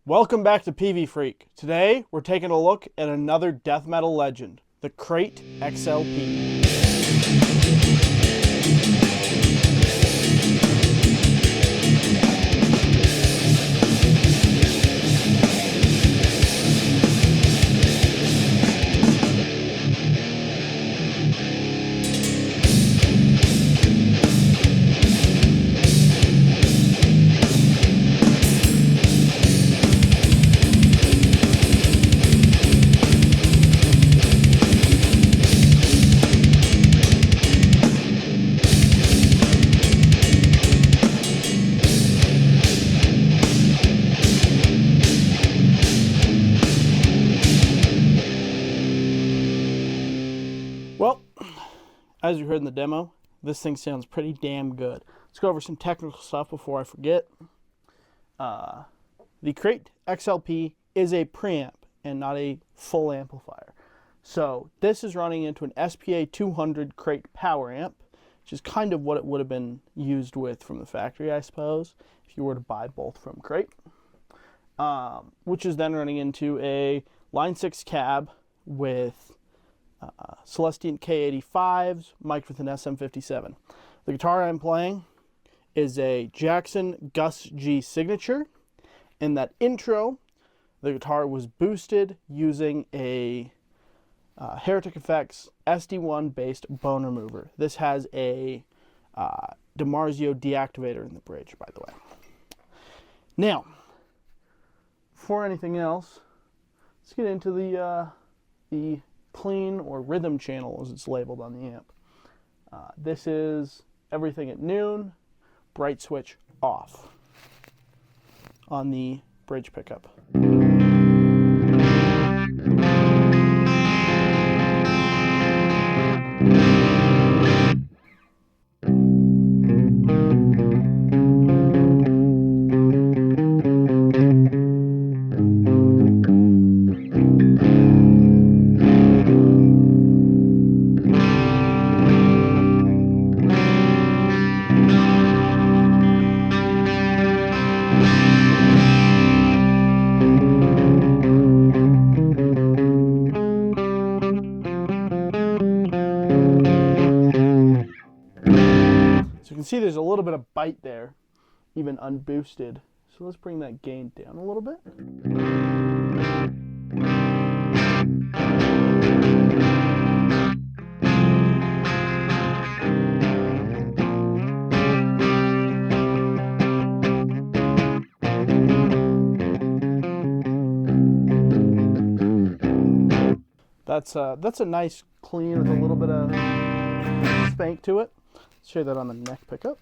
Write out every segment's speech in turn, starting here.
Welcome back to PV Freak. Today, we're taking a look at another death metal legend, the Crate XLP. Well, as you heard in the demo, this thing sounds pretty damn good. Let's go over some technical stuff before I forget. The Crate XLP is a preamp and not a full amplifier. So this is running into an SPA 200 Crate power amp, which is kind of what it would have been used with from the factory, I suppose, if you were to buy both from Crate. Which is then running into a Line 6 cab with Celestion K85s, mic'd with an SM57. The guitar I'm playing is a Jackson Gus G signature. In that intro, the guitar was boosted using a Heretic Effects SD1 based bone remover. This has a DiMarzio deactivator in the bridge, by the way. Now, before anything else, let's get into the clean or rhythm channel as it's labeled on the amp. This is everything at noon, bright switch off on the bridge pickup. So you can see there's a little bit of bite there, even unboosted. So let's bring that gain down a little bit. That's a nice clean with a little bit of spank to it. Let's show that on the neck pickup.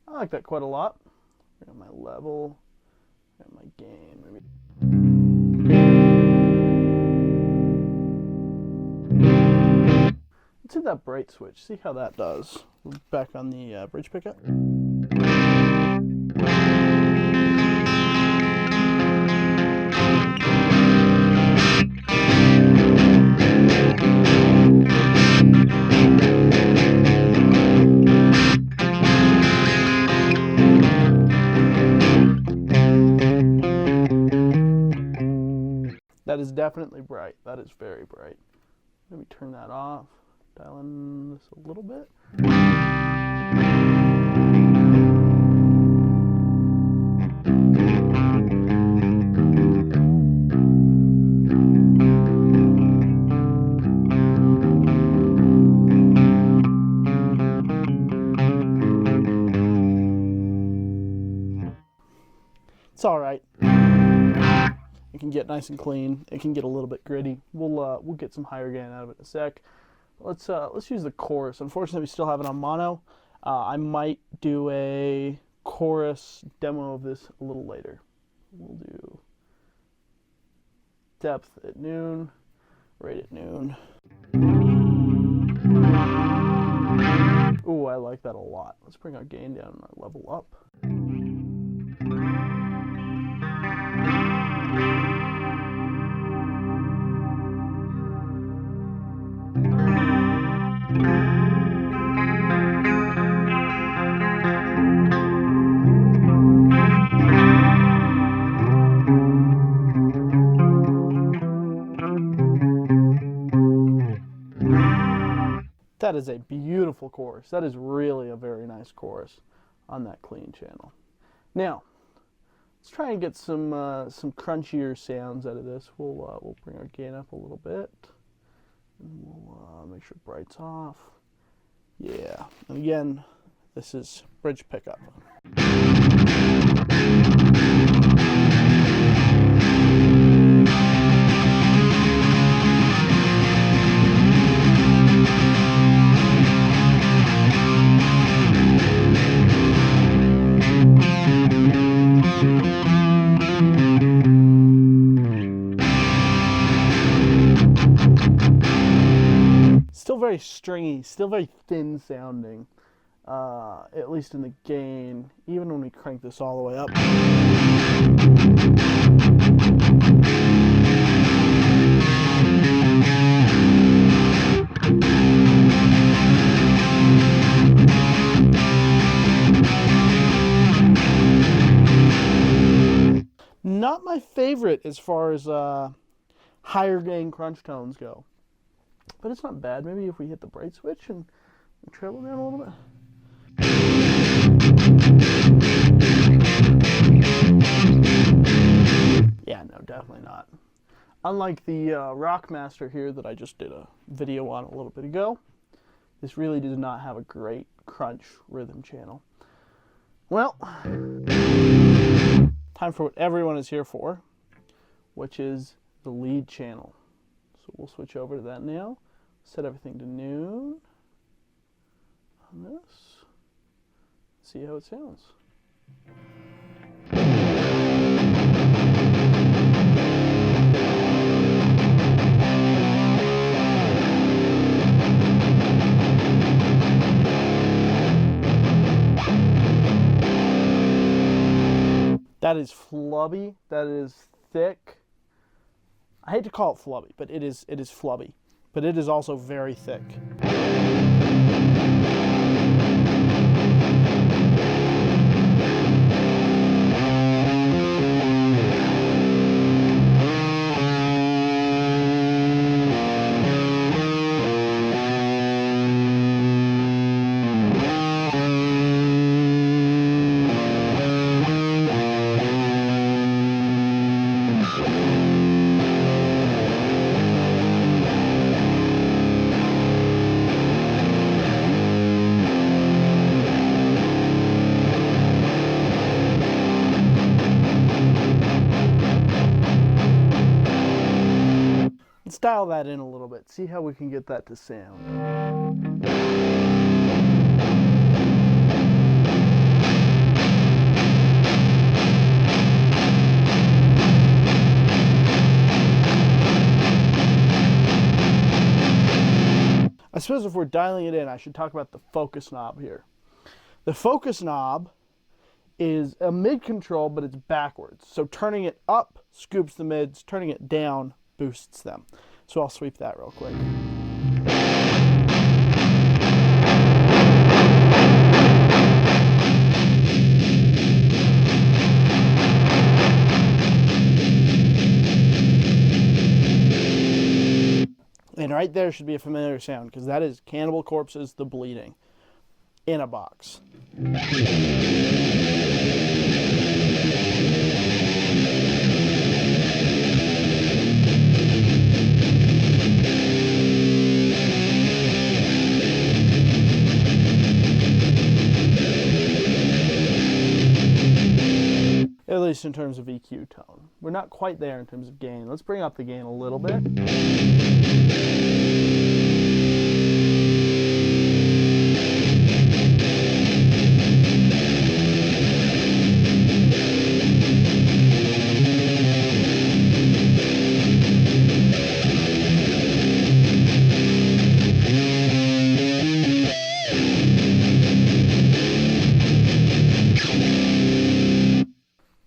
I like that quite a lot. Got my level, got my gain, maybe. Let's hit that bright switch, see how that does. We're back on the bridge pickup. That is definitely bright. That is very bright. Let me turn that off. Dial in this a little bit. It's all right. It can get nice and clean. It can get a little bit gritty. We'll get some higher gain out of it in a sec. Let's use the chorus. Unfortunately, we still have it on mono. I might do a chorus demo of this a little later. We'll do depth at noon, rate at noon. Ooh, I like that a lot. Let's bring our gain down and our level up. That is a beautiful chorus. That is really a very nice chorus on that clean channel. Now, let's try and get some crunchier sounds out of this. We'll bring our gain up a little bit, and we'll make sure bright's off. Yeah, and again, this is bridge pickup. Still very stringy, still very thin sounding, at least in the gain, even when we crank this all the way up. Not my favorite as far as higher gain crunch tones go. But it's not bad. Maybe if we hit the bright switch and treble down a little bit. Yeah, no, definitely not. Unlike the Rockmaster here that I just did a video on a little bit ago, this really does not have a great crunch rhythm channel. Well, time for what everyone is here for, which is the lead channel. So we'll switch over to that now. Set everything to noon on this. See how it sounds. That is flubby. That is thick. I hate to call it flubby, but it is flubby. But it is also very thick. Let's dial that in a little bit, see how we can get that to sound. I suppose if we're dialing it in, I should talk about the focus knob here. The focus knob is a mid control, but it's backwards. So turning it up scoops the mids, turning it down boosts them. So I'll sweep that real quick. And right there should be a familiar sound, because that is Cannibal Corpse's The Bleeding in a box. At least in terms of EQ tone. We're not quite there in terms of gain. Let's bring up the gain a little bit.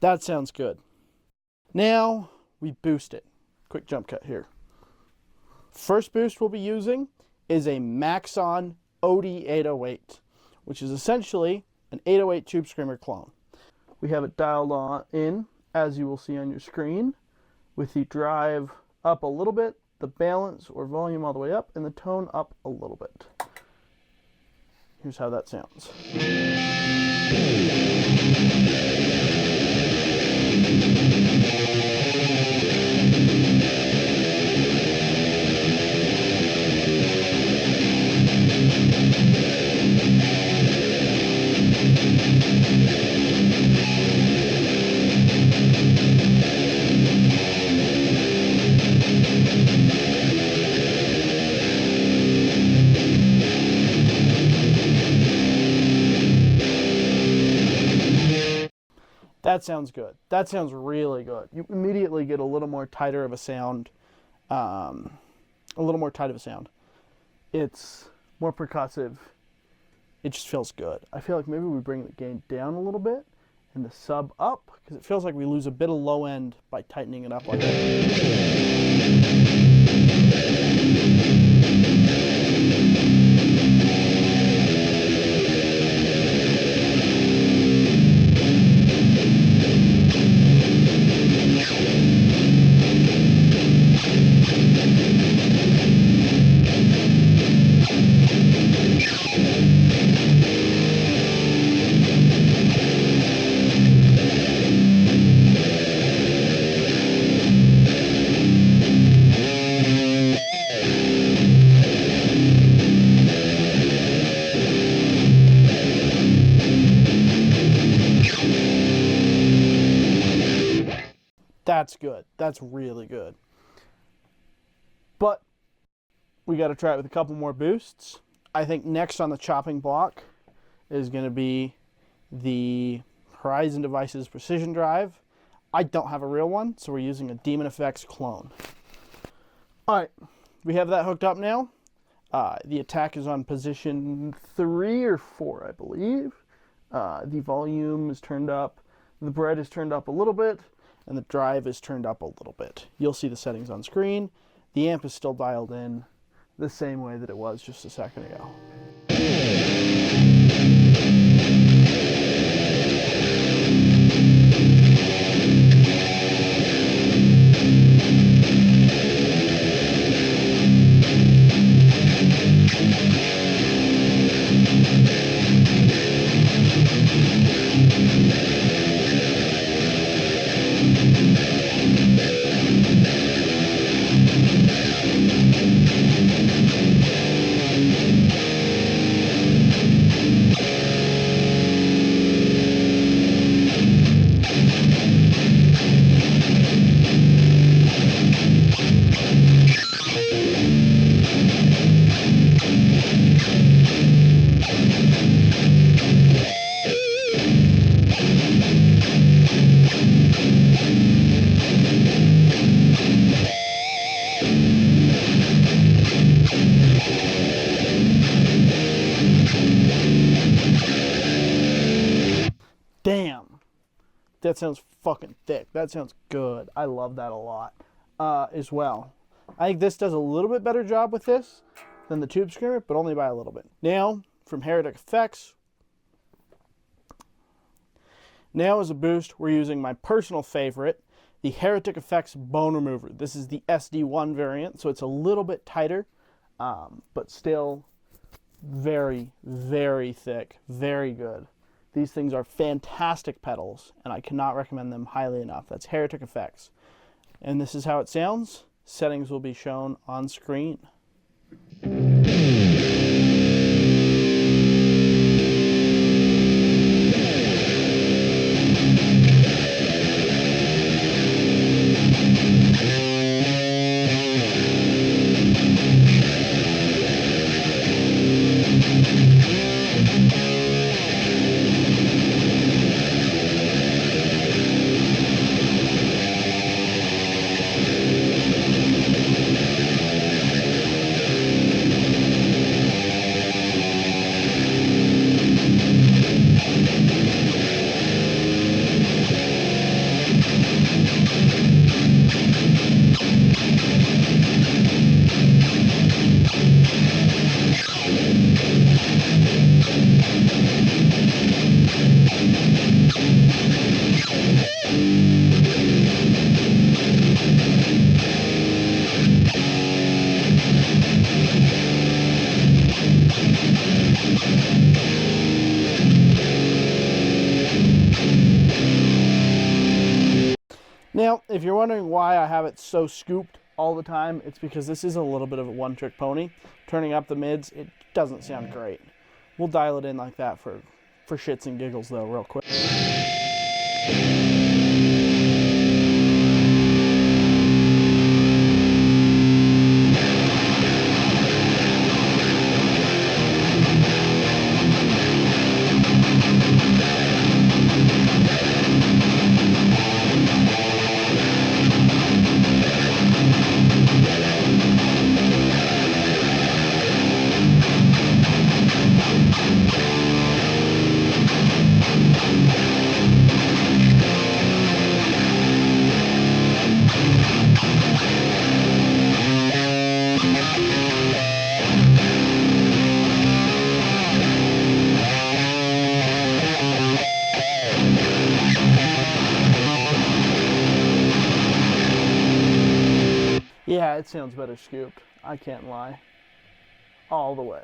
That sounds good. Now we boost it. Quick jump cut here. First boost we'll be using is a Maxon OD808, which is essentially an 808 Tube Screamer clone. We have it dialed on in, as you will see on your screen, with the drive up a little bit, the balance or volume all the way up, and the tone up a little bit. Here's how that sounds. That sounds good. That sounds really good. You immediately get a little more tighter of a sound. It's more percussive. It just feels good. I feel like maybe we bring the gain down a little bit and the sub up, because it feels like we lose a bit of low end by tightening it up like that. That's good. That's really good. But we got to try it with a couple more boosts. I think next on the chopping block is going to be the Horizon Devices Precision Drive. I don't have a real one, so we're using a Demon Effects clone. All right, we have that hooked up now. The attack is on position 3 or 4, I believe. The volume is turned up. The bread is turned up a little bit, and the drive is turned up a little bit. You'll see the settings on screen. The amp is still dialed in the same way that it was just a second ago. Damn, that sounds fucking thick. That sounds good. I love that a lot as well. I think this does a little bit better job with this than the Tube Screamer, but only by a little bit. Now, from Heretic Effects, now as a boost, we're using my personal favorite, the Heretic Effects Bone Remover. This is the SD1 variant, so it's a little bit tighter, but still very, very thick, very good. These things are fantastic pedals, and I cannot recommend them highly enough. That's Heretic Effects. And this is how it sounds. Settings will be shown on screen. Now, if you're wondering why I have it so scooped all the time, it's because this is a little bit of a one-trick pony. Turning up the mids, it doesn't sound great. We'll dial it in like that for shits and giggles, though, real quick. Yeah, it sounds better scooped. I can't lie. All the way.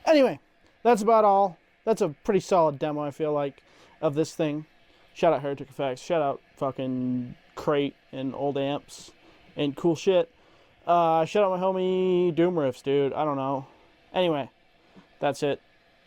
Anyway, that's about all. That's a pretty solid demo, I feel like, of this thing. Shout out Heretic Effects. Shout out fucking Crate and old amps and cool shit. Shout out my homie Doom Riffs, dude. I don't know. Anyway, that's it.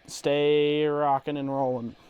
Stay rocking and rolling.